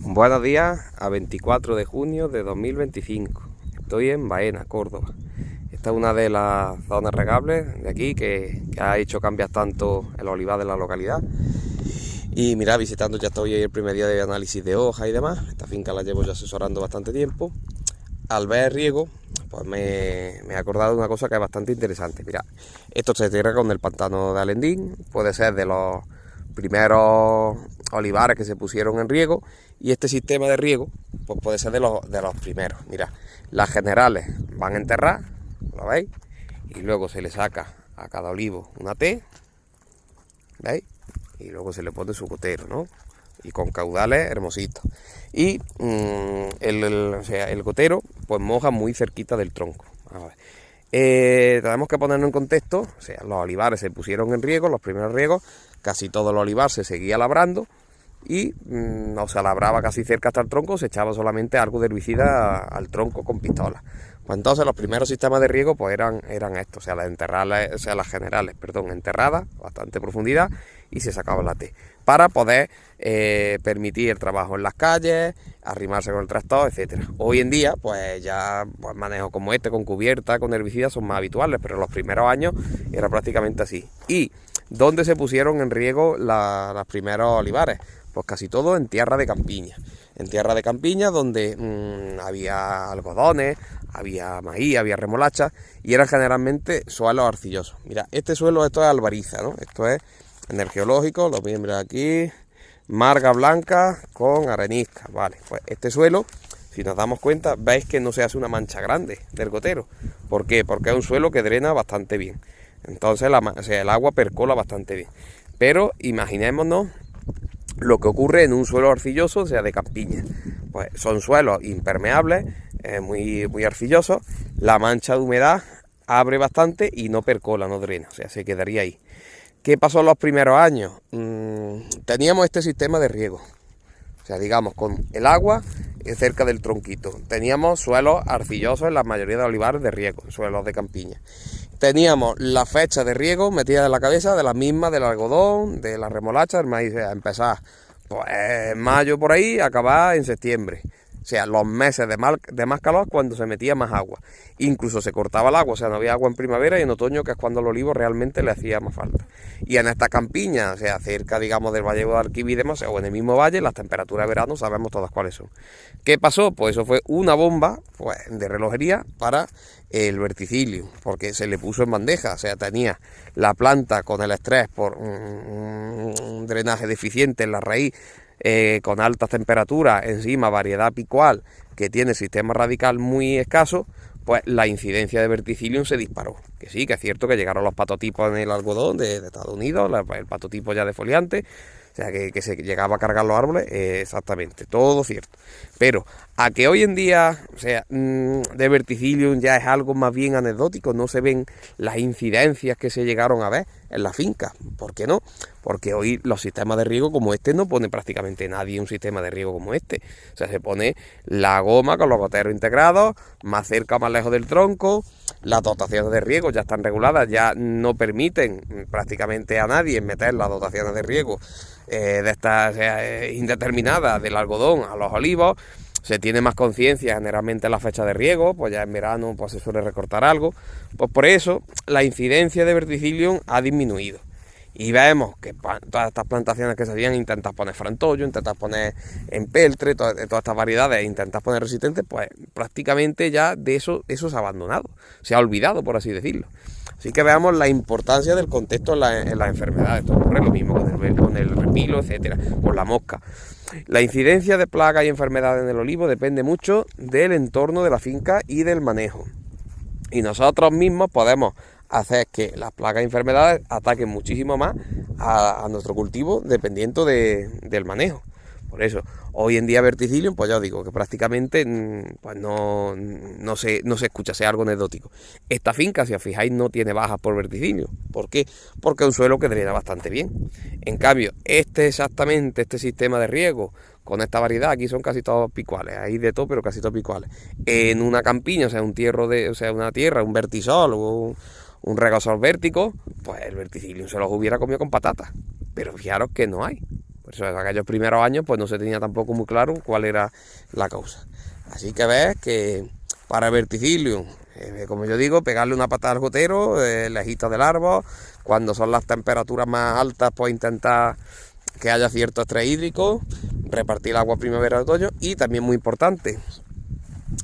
Buenos días a 24 de junio de 2025. Estoy en Baena, Córdoba. Esta es una de las zonas regables de aquí que ha hecho cambiar tanto el olivar de la localidad. Y mira, visitando ya estoy el primer día de análisis de hojas y demás. Esta finca la llevo ya asesorando bastante tiempo. Al ver el riego, pues me he acordado de una cosa que es bastante interesante. Mira, esto se riega con el pantano de Alendín, puede ser de los primeros olivares que se pusieron en riego, y este sistema de riego pues puede ser de los primeros. Mira, las generales van a enterrar, ¿lo veis? Y luego se le saca a cada olivo una T, ¿veis? Y luego se le pone su gotero, ¿no? Y con caudales hermositos. Y el gotero pues moja muy cerquita del tronco. A ver. Tenemos que ponerlo en contexto. O sea, los olivares se pusieron en riego, los primeros riegos, casi todo el olivar se seguía labrando y no se labraba casi cerca hasta el tronco, se echaba solamente algo de herbicida al tronco con pistola. Pues entonces los primeros sistemas de riego pues eran estos, o sea, las generales, enterradas, bastante profundidad, y se sacaba la T para poder permitir el trabajo en las calles, arrimarse con el tractor, etcétera. Hoy en día pues ya pues, manejos como este, con cubierta, con herbicidas, son más habituales, pero en los primeros años era prácticamente así. ¿Y dónde se pusieron en riego los primeros olivares? Pues casi todo en tierra de campiña. En tierra de campiña donde había algodones, había maíz, había remolacha, y eran generalmente suelos arcillosos. Mira, este suelo, esto es albariza, ¿no? Esto es en el geológico, lo voy a mirar aquí, marga blanca con arenisca, vale. Pues este suelo, si nos damos cuenta, veis que no se hace una mancha grande del gotero. ¿Por qué? Porque es un suelo que drena bastante bien. Entonces el agua percola bastante bien. Pero imaginémonos lo que ocurre en un suelo arcilloso, o sea, de campiña. Pues son suelos impermeables, muy arcillosos. La mancha de humedad abre bastante y no percola, no drena, o sea, se quedaría ahí. ¿Qué pasó en los primeros años? Teníamos este sistema de riego, o sea, digamos, con el agua cerca del tronquito. Teníamos suelos arcillosos en la mayoría de olivares de riego, suelos de campiña. Teníamos la fecha de riego metida en la cabeza de la misma, del algodón, de la remolacha, del maíz, a empezar pues en mayo por ahí, acabar en septiembre. O sea, los meses de más calor, cuando se metía más agua. Incluso se cortaba el agua, o sea, no había agua en primavera, y en otoño, que es cuando al olivo realmente le hacía más falta. Y en esta campiña, o sea, cerca, digamos, del Valle de Arquímedes, o en el mismo valle, las temperaturas de verano sabemos todas cuáles son. ¿Qué pasó? Pues eso fue una bomba pues, de relojería para el verticillium, porque se le puso en bandeja, o sea, tenía la planta con el estrés por un drenaje deficiente en la raíz, con altas temperaturas, encima variedad picual que tiene sistema radical muy escaso, pues la incidencia de verticillium se disparó. Que sí, que es cierto que llegaron los patotipos en el algodón de Estados Unidos, el patotipo ya defoliante, o sea, que se llegaba a cargar los árboles, exactamente, todo cierto. Pero a que hoy en día, o sea, de verticillium ya es algo más bien anecdótico, no se ven las incidencias que se llegaron a ver en la finca. ¿Por qué no? Porque hoy los sistemas de riego como este no pone prácticamente nadie un sistema de riego como este. O sea, se pone la goma con los goteros integrados, más cerca o más lejos del tronco. Las dotaciones de riego ya están reguladas, ya no permiten prácticamente a nadie meter las dotaciones de riego de estas indeterminadas del algodón a los olivos. Se tiene más conciencia generalmente en la fecha de riego, pues ya en verano pues se suele recortar algo. Pues por eso la incidencia de verticillium ha disminuido. Y vemos que todas estas plantaciones que se hacían, intentas poner frantollo, intentas poner empeltre, todas estas variedades, intentas poner resistentes, pues prácticamente ya de eso se ha abandonado, se ha olvidado, por así decirlo. Así que veamos la importancia del contexto en las enfermedades. Esto ocurre lo mismo con el repilo, etcétera, con la mosca. La incidencia de plagas y enfermedades en el olivo depende mucho del entorno de la finca y del manejo. Y nosotros mismos podemos hacer que las plagas y enfermedades ataquen muchísimo más a nuestro cultivo dependiendo del manejo. Por eso, hoy en día verticillium, pues ya os digo que prácticamente pues no se escucha, sea algo anecdótico. Esta finca, si os fijáis, no tiene bajas por verticillium. ¿Por qué? Porque es un suelo que drena bastante bien. En cambio, este sistema de riego, con esta variedad, aquí son casi todos picuales, hay de todo, pero casi todos picuales. En una campiña, o sea, una tierra, un vertisol o un regosol vértico, pues el verticillium se los hubiera comido con patatas. Pero fijaros que no hay. en aquellos primeros años pues no se tenía tampoco muy claro cuál era la causa. Así que ves que para el verticillium, como yo digo, pegarle una patada al gotero, lejito del árbol. Cuando son las temperaturas más altas, pues intentar que haya cierto estrés hídrico, repartir el agua primavera y otoño. Y también muy importante,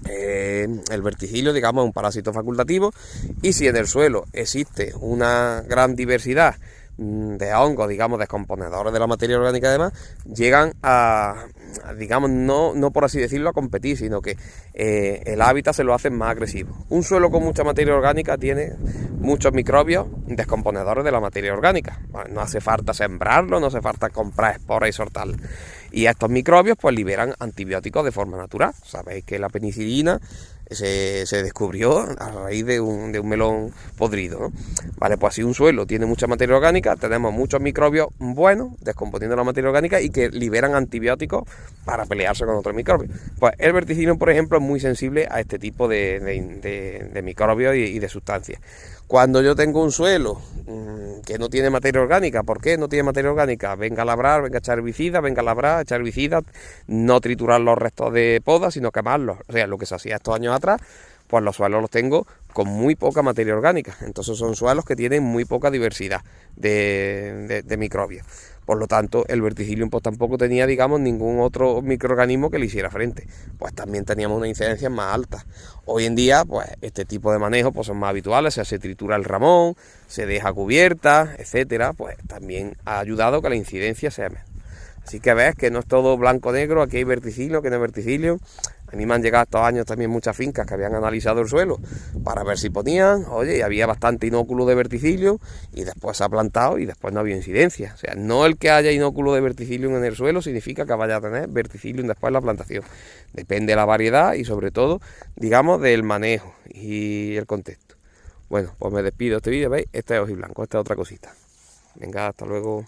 el verticilio, digamos, es un parásito facultativo, y si en el suelo existe una gran diversidad de hongos, digamos, descomponedores de la materia orgánica, además, llegan a, digamos, no por así decirlo, a competir, sino que el hábitat se lo hacen más agresivo. Un suelo con mucha materia orgánica tiene muchos microbios descomponedores de la materia orgánica. Bueno, no hace falta sembrarlo, no hace falta comprar esporas y soltarlas. Y estos microbios pues liberan antibióticos de forma natural. Sabéis que la penicilina se descubrió a raíz de un melón podrido, ¿no? Vale, pues si un suelo tiene mucha materia orgánica, tenemos muchos microbios buenos descomponiendo la materia orgánica y que liberan antibióticos para pelearse con otros microbios. Pues el verticillium, por ejemplo, es muy sensible a este tipo de microbios y de sustancias. Cuando yo tengo un suelo que no tiene materia orgánica, ¿por qué no tiene materia orgánica? Venga a labrar, venga a echar herbicida, venga a labrar, echar herbicida, no triturar los restos de poda, sino quemarlos. O sea, lo que se hacía estos años atrás, pues los suelos los tengo con muy poca materia orgánica. Entonces son suelos que tienen muy poca diversidad de microbios. Por lo tanto, el verticillium pues tampoco tenía, digamos, ningún otro microorganismo que le hiciera frente. Pues también teníamos una incidencia más alta. Hoy en día, pues este tipo de manejo pues son más habituales, se tritura el ramón, se deja cubierta, etcétera. Pues también ha ayudado a que la incidencia sea menor. Así que ves que no es todo blanco-negro, aquí hay verticillium, que no hay verticillium. A mí me han llegado estos años también muchas fincas que habían analizado el suelo para ver si ponían, oye, y había bastante inóculo de verticillium, y después se ha plantado y después no había incidencia. O sea, no el que haya inóculo de verticillium en el suelo significa que vaya a tener verticillium después en la plantación. Depende de la variedad y sobre todo, digamos, del manejo y el contexto. Bueno, pues me despido de este vídeo, ¿veis? Este es hojiblanco, esta es otra cosita. Venga, hasta luego.